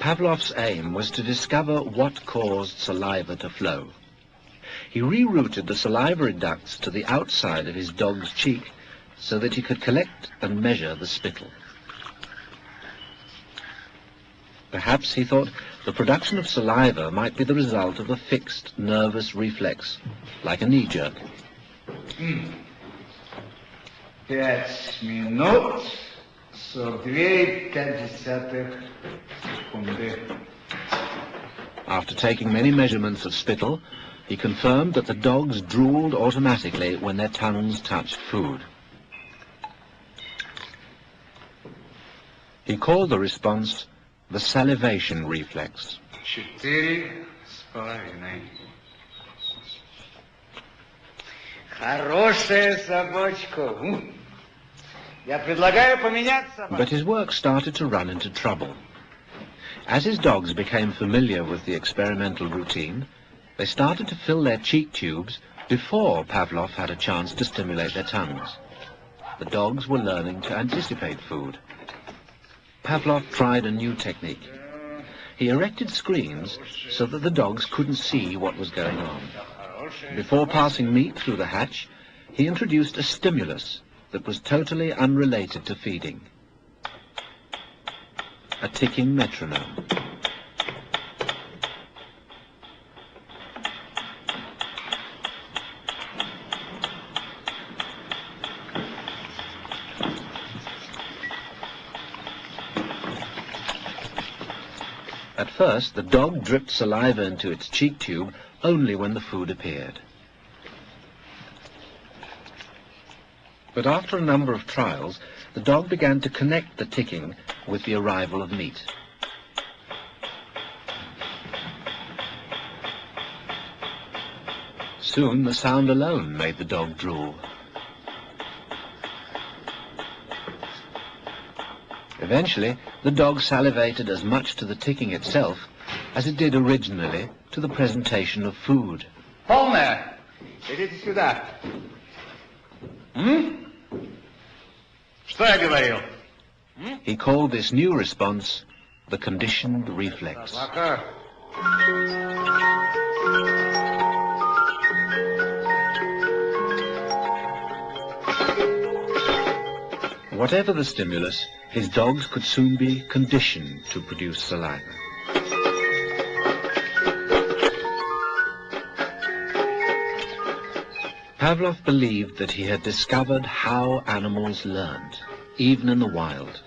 Pavlov's aim was to discover what caused saliva to flow. He rerouted the salivary ducts to the outside of his dog's cheek so that he could collect and measure the spittle. Perhaps he thought the production of saliva might be the result of a fixed nervous reflex, like a knee jerk. 5 минут 42 секунды. After taking many measurements of spittle, he confirmed that the dogs drooled automatically when their tongues touched food. He called the response the salivation reflex. 4,5. Хорошая собачка. Я предлагаю поменять собаку. But his work started to run into trouble. As his dogs became familiar with the experimental routine, they started to fill their cheek tubes before Pavlov had a chance to stimulate their tongues. The dogs were learning to anticipate food. Pavlov tried a new technique. He erected screens so that the dogs couldn't see what was going on. Before passing meat through the hatch, he introduced a stimulus that was totally unrelated to feeding. A ticking metronome. At first, the dog dripped saliva into its cheek tube only when the food appeared. But after a number of trials, the dog began to connect the ticking with the arrival of meat. Soon the sound alone made the dog drool. Eventually, the dog salivated as much to the ticking itself as it did originally to the presentation of food. Полная. Идите сюда. Что я говорил? He called this new response the conditioned reflex. Whatever the stimulus, his dogs could soon be conditioned to produce saliva. Pavlov believed that he had discovered how animals learned, even in the wild.